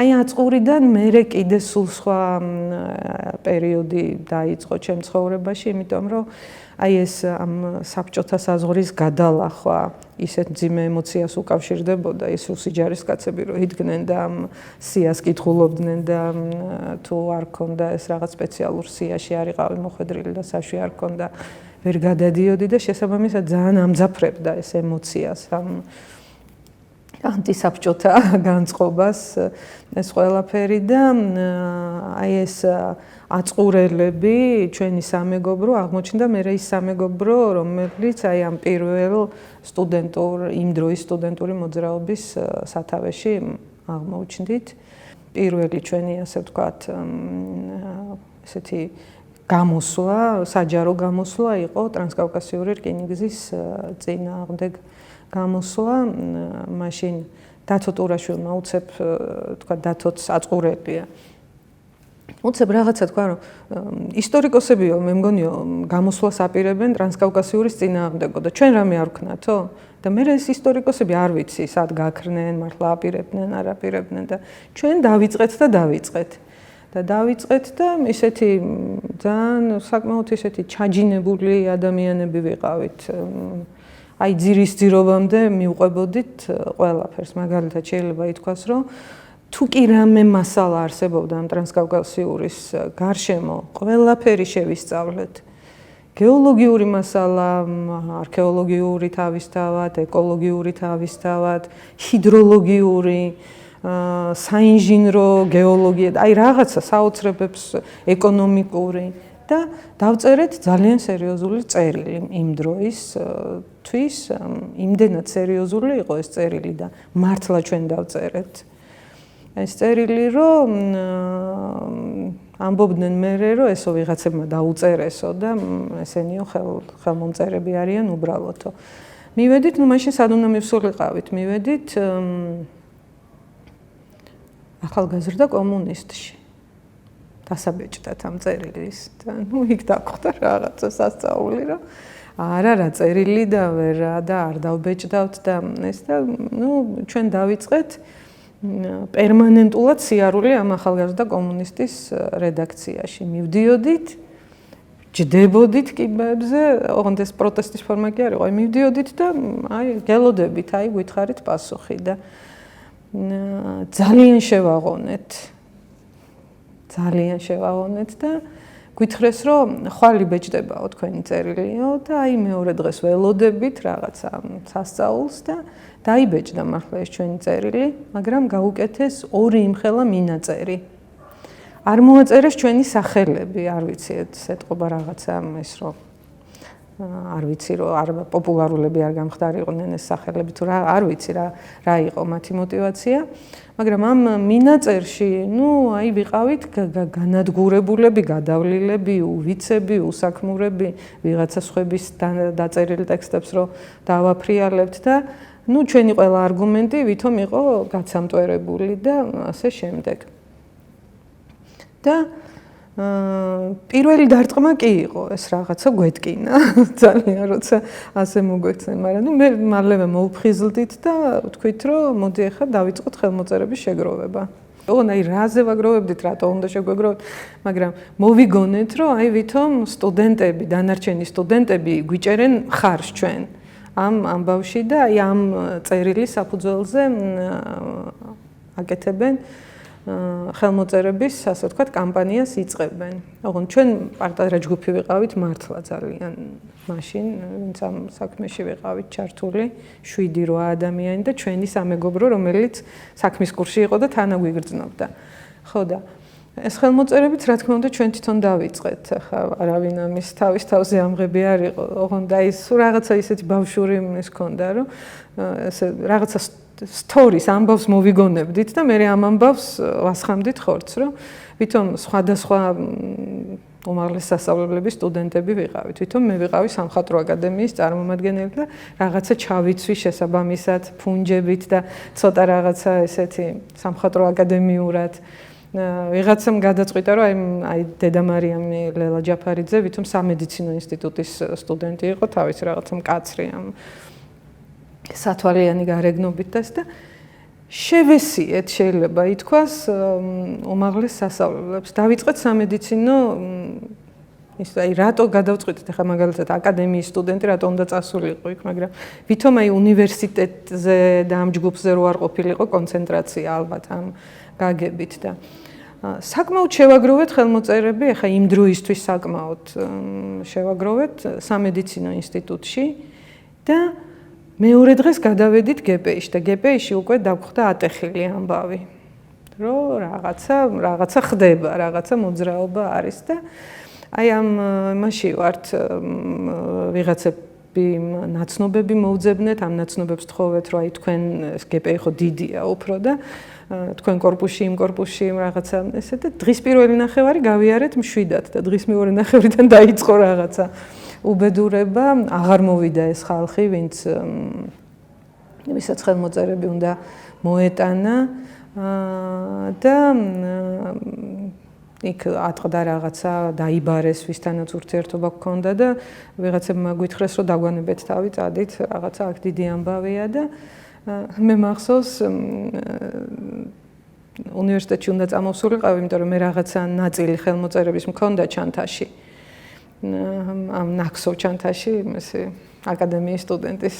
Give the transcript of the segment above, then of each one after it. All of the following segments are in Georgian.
აი აწყურიდან მერე კიდე სულ სხვა პერიოდი დაიწყო ჩემ ცხოვრებაში, იმიტომ რომ აი ეს ამ საბჭოთა საზღვრის გადალახვა ისეთ ძიმე ემოციას უკავშირდებოდა, ის სიჯარის კაცები რო იდგნენ და ამ სიას კითხულობდნენ და თუ არ ქონდა ეს რაღაც სპეციალურ სიაში არიყავი მოხვედრილი და საშვი არ ქონდა, ვერ გადადიოდი და შესაბამისად ძალიან ამძაფრებდა ეს ემოციას ამ ანტისაბჭოთა განწყობას ეს ყველაფერი და აი ეს აწყურელები ჩვენი სამეგობრო აღმოჩნდა მე ის სამეგობრო რომელიც აი ამ პირველ სტუდენტურ იმ დროის სტუდენტური მოძრაობის სათავეში აღმოჩნდით პირველი ჩვენი ასე ვთქვათ ესეთი გამოსვლა საჯარო გამოსვლა იყო ტრანსკავკასიური რკინიგზის წინააღმდეგ გამოსვლა მაშინ დათო ტურაშვილმა უცებ თქვა დათოც აწყურებია უცებ რაღაცა თქვა რომ ისტორიკოსებიო მე მგონიო გამოსვლას აპირებენ ტრანსკავკასიურის წინააღმდეგო და ჩვენ რამე არ ვქნათო და მე ეს ისტორიკოსები არ ვიცი სად გაქრნენ მართლა აპირებდნენ არ აპირებდნენ და ჩვენ დავიწყეთ და დავიწყეთ და ისეთი ძალიან საკმაოდ ისეთი ჩაჯინებული ადამიანები ვიყავით აი ძირის ძირობამდე მივყვებოდით ყველაფერს მაგალითად შეიძლება ითქვას რომ თუ კი რამე მასალა არსებობდა ამ ტრანსკავკასიურის გარშემო ყველაფერი შევისწავლეთ გეოლოგიური მასალა არქეოლოგიური თავისთავად ეკოლოგიური თავისთავად ჰიდროლოგიური საინჟინრო გეოლოგია აი რაღაცა საოცრებებს ეკონომიკური და დავწერეთ ძალიან სერიოზული წერილი იმ დროისთვის იმდენად სერიოზული იყო ეს წერილი და მართლა ჩვენ დავწერეთ ეს წერილი რომ ამბობდნენ მერე რომ ესო ვიღაცებმა დაუწერესო და ესენიო ხელმომწერები არიან უბრალოდო მივედით ნუ მაშინ სად უნდა მივსულიყავით მივედით ახალგაზრდა კომუნისტში დასაბეჭდათ ამ წერილის და ნუ იქ დაგხვდა რაღაცა სასწაული რომ არა რა წერილი და ვერა და არ დავბეჭდავთ და ეს და ნუ ჩვენ დავიწყეთ პერმანენტულად სიარული ამ ახალგაზრდა კომუნისტის რედაქციაში მივდიოდით ჯდებოდით კიბებზე ოღონდ ეს პროტესტის ფორმა კი არ იყო მივდიოდით და აი გელოდებით აი გითხარით პასუხი და ძალიან შევაღონეთ და გითხრეს რომ ხვალ იბეჭდებაო თქვენი წერილიო და აი მეორე დღეს ველოდებით რაღაცა სასწაულს და დაიბეჭდა მართლა ეს ჩვენი წერილი, მაგრამ გაუკეთეს ორი იმხელა მინაწერი. არ მოაწერეს ჩვენი სახელები, არ ვიცი ეს ეთყობა რაღაცა ეს რომ არ ვიცი რომ არ პოპულარულები არ გამხდარიყვნენ ეს სახელები თუ არ ვიცი რა იყო მათი мотиваცია, მაგრამ ამ მინაწერში, ნუ აი ვიყავით განადგურებულები, გადავლილები, უვიცები, უსაქმურები, ვიღაცა სხვების დაწერილი ტექსტებს რომ დავაფრიალებთ და ნუ ჩვენი ყველა არგუმენტი ვითომ იყო გაცამტვერებული და ასე შემდეგ. და პირველი დარტყმა კი იყო ეს რაღაცა გვეთკინა ძალიან როცა ასე მოგვექცნენ, მაგრამ ნუ მე მალევე მოვფხიზლდით და ვთქვით რომ მოდი ახლა დავიწყოთ ხელმოწერების შეგროვება. ოღონდ აი რაზე ვაგროვებდით, რატო უნდა შეგვეგროვოთ, მაგრამ მოვიგონეთ რომ აი ვითომ სტუდენტები, დანარჩენი სტუდენტები გვიჭერენ ხარს ჩვენ ამ ამბავში და აი ამ წერილის საფუძველზე აკეთებენ ხელმოწერების, ასე ვთქვათ, კამპანიას იწყებენ. ოღონდ ჩვენ პარტიზანთა ჯგუფი ვიყავით მართლა ძალიან მაშინ, ვინც ამ საქმეში ვიყავით ჩართული, 7-8 ადამიანი და ჩვენი სამეგობრო, რომელიც საქმის კურსში იყო და თანაგვიგრძნობდა. ხო და ეს ხელმოწერებიც რა თქმა უნდა ჩვენ თვითონ დავიწყეთ. ახლა არავინ ამის თავის თავზე ამღები არ იყო. ოღონდ აი სულ რაღაცა ისეთი ბავშვური ის ქონდა, რომ ესე რაღაცა სტორის ამბავს მოვიგონებდით და მე ამ ამბავს ვასხამდით ხორცს, რომ ვითომ სხვადასხვა უმაღლეს სასწავლებლების სტუდენტები ვიყავით. თვითონ მე ვიყავი სამხატვრო აკადემიის წარმომადგენელი და რაღაცა ჩავიცვი შესაბამისად ფუნჯებით და ცოტა რაღაცა ესეთი სამხატვრო აკადემიურად ვიღაცამ გადაწყვიტა რომ აი დედა მარიამი ლელა ჯაფარიძე ვითომ სამედიცინო ინსტიტუტის სტუდენტი იყო თავის რაღაცა მკაცრი ამ სათვალიანი გარეგნობით და შევესიეთ შეიძლება ითქვას უმაღლეს სასწავლებლებს დავიწყეთ სამედიცინო ის აი რატო გადავწყვიტეთ ახლა მაგალითად აკადემიის სტუდენტი რატო უნდა წასულიყო იქ მაგრამ ვითომ აი უნივერსიტეტზე და ამ ჯგუფზე რო არ ყოფილიყო კონცენტრაცია ალბათ ამ გაგებით და საკმაოდ შევაგროვეთ ხელმოწერები ახლა იმ დროისთვის საკმაოდ შევაგროვეთ სამედიცინო ინსტიტუტში და მეორე დღეს გადავედით გპ-ში და გპ-ში უკვე დაგხვდა ატეხილი ამბავი რომ რაღაცა ხდება რაღაცა მოძრაობა არის და აი ამ მასში ვართ ვიღაცები ნაცნობები მოვძებნეთ ამ ნაცნობებს თხოვეთ რომ აი თქვენ გპ ხო დიდია უფრო და თქვენ корпуსში იმ корпуსში რაღაცა ესე და დღის პირველი ნახევარი გავიარეთ მშვიდად და დღის მეორე ნახევრიდან დაიწყო რაღაცა უბედურება აღარ მოვიდა ეს ხალხი ვინც ვისაც ხელმოწერები უნდა მოეტანა და იქ ატყდა რაღაცა დაიბარეს ვისთანაც ურთიერთობა გქონდა და ვიღაცებმა გითხრეს რომ დაგვანებეთ თავი წადით რაღაცა აქ დიდი ამბავია და მე მახსოვს უნივერსიტეტში უნდა წამოვსულიყავი იმიტომ რომ მე რაღაცა ნაწილი ხელმოწერების მქონდა ჩანთაში ამ ნაქსოვ ჩანთაში ესე აკადემიის სტუდენტის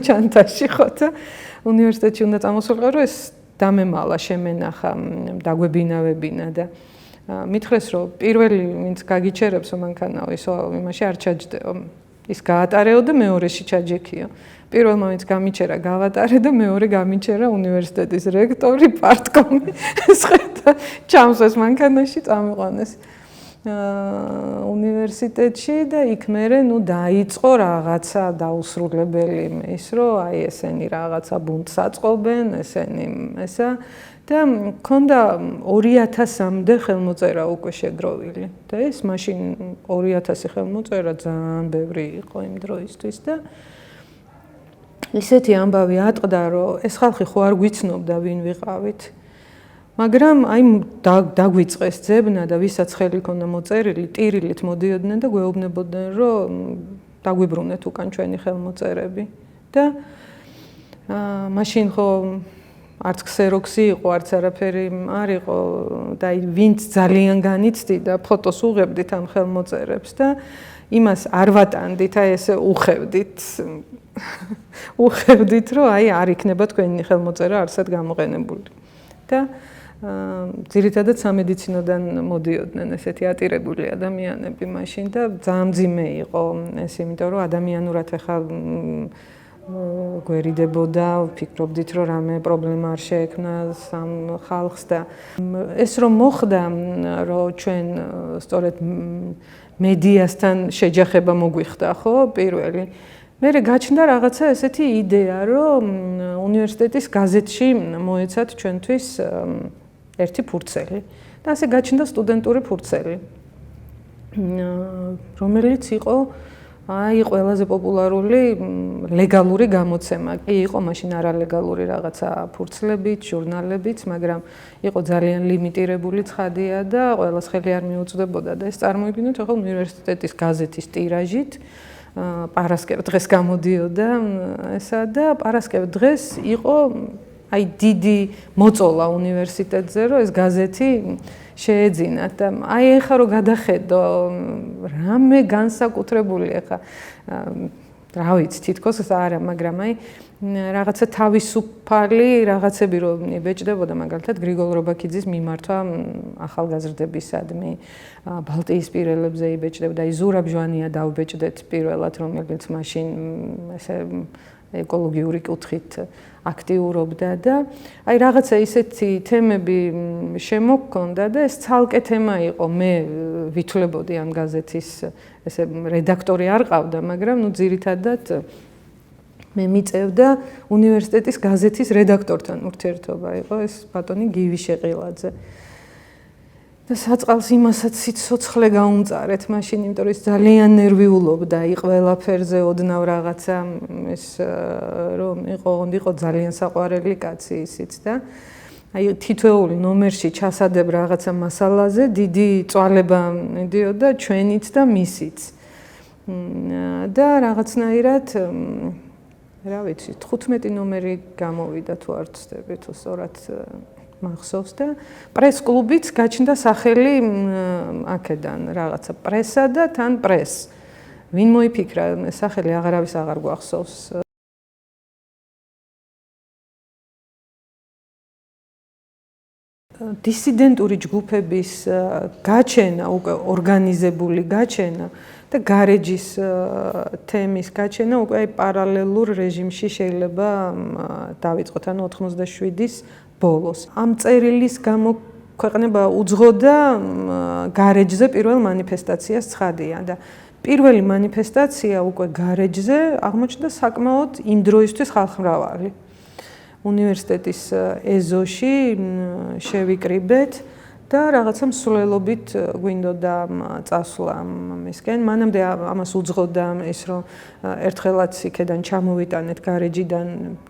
ჩანთაში ხო და უნივერსიტეტში უნდა წამოსულიყავ რომ ეს დამემალა შემენახა დაგვებინავებინა და მითხრეს რომ პირველი ვინც გაგიჩერებსო მანქანაო ისო იმაში არ ჩაჯდეო ის გაატარეო და მეორეში ჩაჯექიო პირველმა ვინც გამიჩერა გავატარე და მეორე გამიჩერა უნივერსიტეტის რექტორი პარტკომი შეხედა ჩამსვეს მანქანაში წამიყვანეს უნივერსიტეტში და იქ მერე ნუ დაიწყო რაღაცა დაუსრულებელი ის რომ აი ესენი რაღაცა ბუნტს აწყობენ ესენი ესა და მქონდა 2000-მდე ხელმოწერა უკვე შეგროვილი და ეს მაშინ 2000 ხელმოწერა ძალიან ბევრი იყო იმ დროისთვის და ისეთი ამბავი ატყდა რომ ეს ხალხი ხო არ გვიცნობდა ვინ ვიყავით მაგრამ აი დაგვიწყეს ძებნა და ვისაც ხელი ქონდა მოწერილი ტირილით მოდიოდნენ და გვეუბნებოდნენ რომ დაგვიბრუნეთ უკან ჩვენი ხელმოწერები და მაშინ ხო არც ქსეროქსი იყო არც არაფერი არ იყო და აი ვინც ძალიან განიცდიდა ფოტოს უღებდით ამ ხელმოწერებს და იმას არ ვატანდით აი ესე უხევდით რომ აი არ იქნება თქვენი ხელმოწერა არსად გამოყენებული და ძირითადად სამედიცინოდან მოდიოდნენ ესეთი ატირებული ადამიანები მაშინ და ძალიან მძიმე იყო ეს იმიტომ რომ ადამიანურად ახლა გვერიდებოდა ვფიქრობდით რომ რამე პრობლემა არ შეექმნა სამ ხალხს და ეს რომ მოხდა რომ ჩვენ სწორედ მედიასთან შეჯახება მოგვიხდა ხო პირველი მერე გაჩნდა რაღაცა ესეთი იდეა რომ უნივერსიტეტის გაზეთში მოეცათ ჩვენთვის ერთი ფურცელი და ასე გაჩნდა სტუდენტური ფურცელი რომელიც იყო აი ყველაზე პოპულარული ლეგალური გამოცემა კი იყო მაშინ არალეგალური რაღაცა ფურცლებით ჟურნალებიც მაგრამ იყო ძალიან ლიმიტირებული ცხადია და ყველას ხელი არ მიუწვდებოდა და ეს წარმოიდგინოთ ახლა უნივერსიტეტის გაზეთის ტირაჟით პარასკევ დღეს გამოდიოდა ესა და პარასკევ დღეს იყო აი დიდი მოწოლა უნივერსიტეტზე რომ ეს გაზეთი შეეძინათ და აი ეხა რომ გადახედო რამე განსაკუთრებული ეხა რა ვიცი თითქოს არა მაგრამ აი რაღაცა თავისუფალი რაღაცები რომ იბეჭდებოდა მაგალითად გრიგოლ რობაქიძის მიმართვა ახალგაზრდებისადმი ბალტიისპირელებზე იბეჭდებოდა აი ზურაბ ჟვანია დავბეჭდეთ პირველად რომელიც მაშინ ესე ეკოლოგიური კუთხით აქტიურობდა და აი რაღაცა ისეთი თემები შემოგქონდა და ეს ცალკე თემა იყო მე ვითვლებოდი ამ გაზეთის ესე რედაქტორი არ ყავდა მაგრამ ნუ ძირითადად მე მიწევდა უნივერსიტეტის გაზეთის რედაქტორთან ურთიერთობა იყო ეს ბატონი გივი შეყილაძე და საწყალს იმასაც სიცოცხლე გაუმწარეთ მაშინ, იმიტომ რომ ის ძალიან ნერვიულობდა, ყველაფერზე ოდნავ რაღაცა ეს რომ იყო ძალიან საყვარელი კაცი ისიც და აი თითოეული ნომერში ჩასადებ რაღაცა მასალაზე, დიდი წვალება მიდიოდა ჩვენიც და მისიც. და რაღაცნაირად რა ვიცი, 15 ნომერი გამოვიდა თუ არ ვცდები, თუ სწორად მახსოვს და პრეს-კლუბიც გაჩნდა სახელი აქედან, რაღაცა პრესა და თან პრეს. ვინ მოიფიქრა, სახელი აღარავის აღარ გვახსოვს. დისიდენტური ჯგუფების გაჩენა, უკვე ორგანიზებული გაჩენა და გარეჯის თემის გაჩენა უკვე პარალელურ რეჟიმში შეიძლება დავიწყოთ, ანუ 87-ის ბოლოს. ამ წერილის გამოქვეყნება უძღოდა გარეჯზე პირველ მანიფესტაციას ცხადია და პირველი მანიფესტაცია უკვე გარეჯზე აღმოჩნდა საკმაოდ იმ დროისთვის ხალხმრავალი. უნივერსიტეტის ეზოში შევიკრიბეთ და რაღაცა მსვლელობით გვინდოდა წასვლა მისკენ. მანამდე ამას უძღოდა ის, რომ ერთხელაც იქედან ჩამოვიტანეთ გარეჯიდან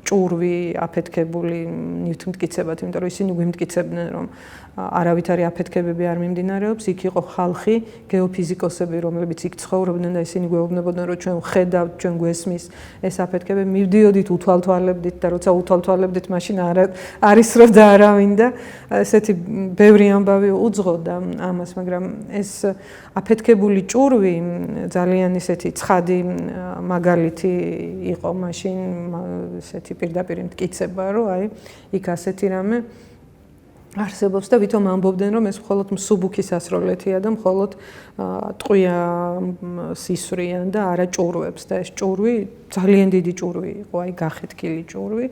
ჭურვი აფეთქებული ნივთმტკიცებად, იმიტომ რომ ისინი გვიმტკიცებდნენ, რომ არავითარი აფეთქებები არ მიმდინარეობს. იქ იყო ხალხი, გეოფიზიკოსები, რომლებიც იქ ცხოვრობდნენ და ისინი გვეუბნებოდნენ, რომ ჩვენ ვხედავთ, ჩვენ გვესმის ეს აფეთქებები, მივდიოდით, უთვალთვალებდით და როცა უთვალთვალებდით, მაშინ არის რო და არავინ და ესეთი ბევრი ამბავი უძღოდა ამას, მაგრამ ეს აფეთქებული ჭურვი ძალიან ისეთი ცხადი მაგალითი იყო მაშინ ესეთი პირდაპირ მტკიცება, რომ აი იქ ასეთი რამე არსებობს და ვითომ ამბობდნენ, რომ ეს მხოლოდ მსუბუქი სასროლეთია და მხოლოდ ტყვია სისვრიან და არა ჭურვებს და ეს ჭურვი ძალიან დიდი ჭურვი იყო, აი გახეთქილი ჭურვი,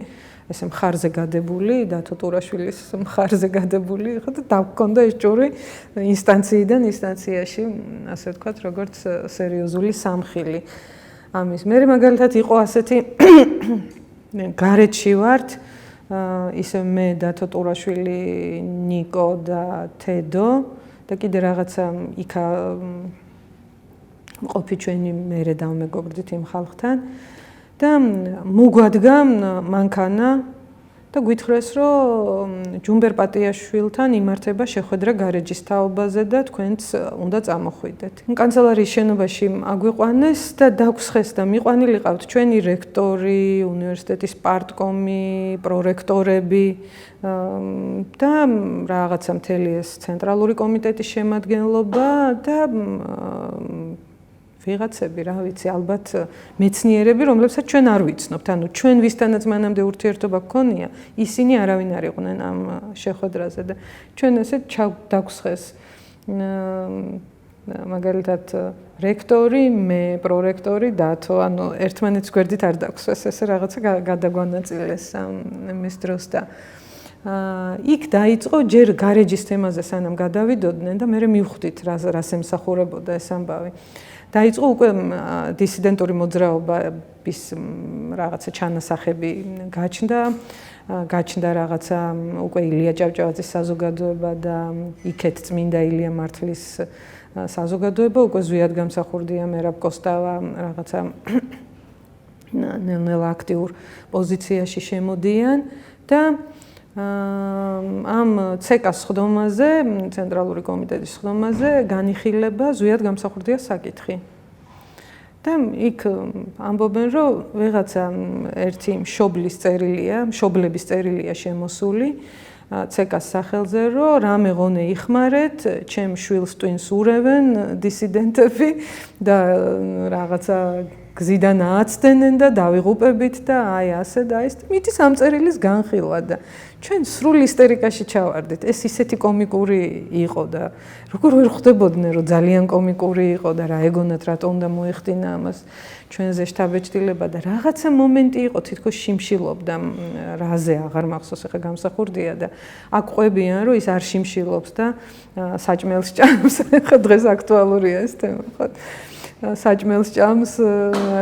ესე მხარზე გადებული, დათო ტურაშვილის მხარზე გადებული იყო და დაგვქონდა ეს ჭურვი ინსტანციიდან ინსტანციაში, ასე ვთქვათ, როგორც სერიოზული სამხილი. ამის მე მაგალითად იყო ასეთი გარეჯში ვართ ისე მე დათო ტურაშვილი, ნიკო და თედო და კიდე რაღაცა იქა ყოფი ჩვენი მერე დავმეგობრდით იმ ხალხთან და მოგვადგა მანქანა და გვითხრეს, რომ ჯუმბერ პატიაშვილთან იმართება შეხვედრა გარეჯის თაობაზე და თქვენც უნდა წამოხვიდეთ. კანცელარიის შენობაში აგვიყვანეს და დაგვსხეს და მიყვანილი ყავთ ჩვენი რექტორი, უნივერსიტეტის პარტკომი, პრორექტორები და რაღაცა მთელი ეს ცენტრალური კომიტეტის შემადგენლობა და ვიღაცები, რა ვიცი, ალბათ მეცნიერები, რომლებსაც ჩვენ არ ვიცნობთ. ანუ ჩვენ ვისთანაც მანამდე ურთიერთობა გქონია, ისინი არავინ არ იყვნენ ამ შეხვედრაზე და ჩვენ ესე დაგვსხეს. მაგალითად, რექტორი, მე, პრორექტორი, დათო, ანუ ერთმანეთს გვერდით არ დაგვსხეს, ესე რაღაცა გადაგვანაწილეს ამის დროს და იქ დაიწყო ჯერ გარეჯის თემაზე სანამ გადავიდოდნენ და მე მივხვდით რას ემსახურებოდა ეს ამბავი. დაიწყო უკვე დისიდენტური მოძრაობის რაღაცა ჩანასახები გაჩნდა რაღაცა უკვე ილია ჭავჭავაძის საზოგადოება და იქეთ წმინდა ილია მართლის საზოგადოება, უკვე ზვიად გამსახურდია მერაბ კოსტავა რაღაცა ნელ-ნელა აქტიურ პოზიციაში შემოდიან და ამ ცეკას სხდომაზე, ცენტრალური კომიტეტის სხდომაზე განიხილება ზვიად გამსახურდია საკითხი. და იქ ამბობენ, რომ ვიღაცა ერთი მშობლების წერილია შემოსული ცეკას სახელზე, რომ რამე ღონე იხმარეთ, ჩემ შვილს ტვინს ურევენ დისიდენტები და რაღაცა გზიდან ააცდენენ და დავიღუპებით და აი ასე და ის მითის ამ წერილის განხილვა და ჩვენ სრულ ისტერიკაში ჩავარდით. ეს ისეთი კომიკური იყო და როგორ ვერ ხვდებოდნენ, რომ ძალიან კომიკური იყო და რა ეგონათ, რატო უნდა მოეხდინა ამას ჩვენზე შთაბეჭდილება და რაღაცა მომენტი იყო, თითქოს შიმშილობდა, რაზე აღარ მახსოვს, ახლა გამსახურდია და აქ ყვებიან, რომ ის არ შიმშილობს და საჭმელს ჭამს. ახლა დღეს აქტუალურია ეს თემა, ხო? საჭმელს ჭამს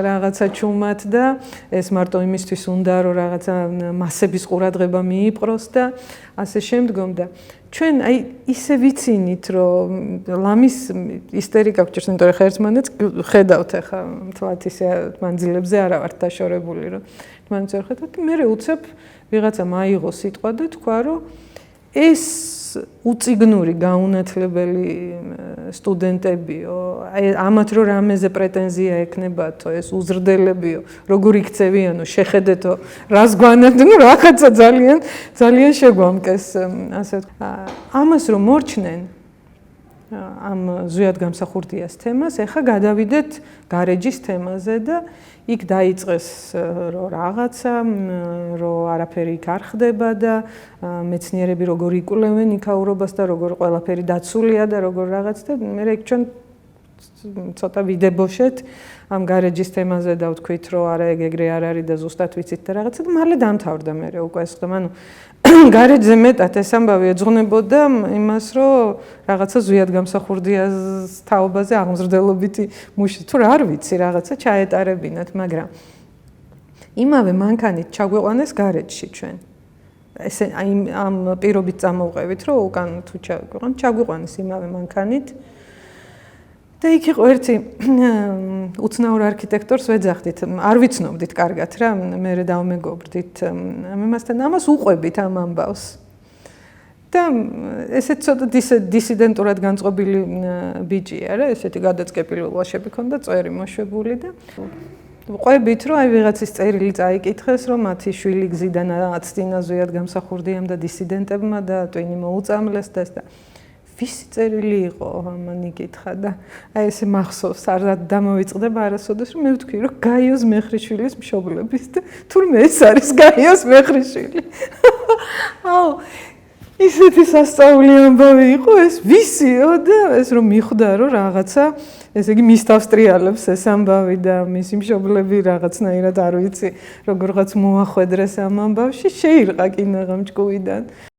რაღაცა ჩუმად და ეს მარტო იმისთვის უნდა რომ რაღაცა მასების ყურადღება მიიპყროს და ასე შემდგომ და ჩვენ აი ისე ვიცინით რომ ლამის ისტერიკა გჭირს, იმიტომ რომ ხერცმანაც ხედავთ ახლა თვათ ისე მანძილებზე არა ვართ დაშორებული რომ მანც ვერ ხედავთ მე უცებ ვიღაცა მაიღო სიტყვა და თქვა რომ ეს უწიგნური გაუნათლებელი სტუდენტებიო, აი ამათ რო რამეზე პრეტენზია ექნებათო, ეს უზრდელებიო, როგორ იქცევიანო, შეხედეთო, რას გვანათ, ნუ რაღაცა ძალიან შეგვამკეს, ასე ამას რომ მორჩნენ ამ ზუსტად გამსახურდიას თემას, ეხა გადავიდეთ გარეჯის თემაზე და იქ დაიწყეს რომ რაღაცა რომ არაფერი იქ არ ხდება და მეცნიერები როგორ იკვლევენ იქაურობას და როგორ ყველაფერი დაცულია და როგორ რაღაც და მე იქ ჩვენ ცოტა ვიდებოშეთ ამ გარეჯის თემაზე და ვთქვით რომ არა ეგრე არ არის და ზუსტად ვიცით და რაღაცა და მალე დამთავრდა მე უკვე ეს ხდება ანუ გარეჯზე მეტად ეს ამბავი ეძღვნებოდა იმას რომ რაღაცა ზუსტად გამსახურდიას თაობაზე აღმზრდელობითი მუში თუ რა არ ვიცი რაღაცა ჩაეტარებინათ მაგრამ იმავე მანქანით ჩაგვიყვანეს გარეჯში ჩვენ ესე აი ამ პირობით წამოვყევით რომ უკან თუ ჩაგვიყვანეს იმავე მანქანით და იქ იყო ერთი უცნაურ არქიტექტორს ვეძახდით, არ ვიცნობდით კარგად რა, მე დავმეგობრდით ამასთან, ამას უყვებით ამ ამბავს. და ესეც ცოტა დისიდენტურად განწყობილი ბიჭია რა, ესეთი გადაწყებილი ლაშები ქონდა, წვერი მოშვებული და ყვებით რომ აი ვიღაცის წერილი წაიკითხეს, რომ მათი შვილი გზიდან აცდინა ზუსტად გამსახურდიამ და დისიდენტებმა და ტვინი მოუწამლეს და ეს და ვისი წერილი იყო ამან იკითხა და აი ესე მახსოვს არ დამოვიწყდება არასოდეს რომ მე ვთქვი რომ გაიოს მეხრიშვილის მშობლების და თურმე ეს არის გაიოს მეხრიშვილი. აუ ისეთი სასწაული ამბავი იყო ეს ვისიო და ეს რომ მიხვდა რომ რაღაცა ესე იგი მის ავსტრიალებს ეს ამბავი და მისი მშობლები რაღაცნაირად არ ვიცი როგორღაც მოახვედრეს ამ ამბავში შეირყა კინაღამ ჭკუიდან.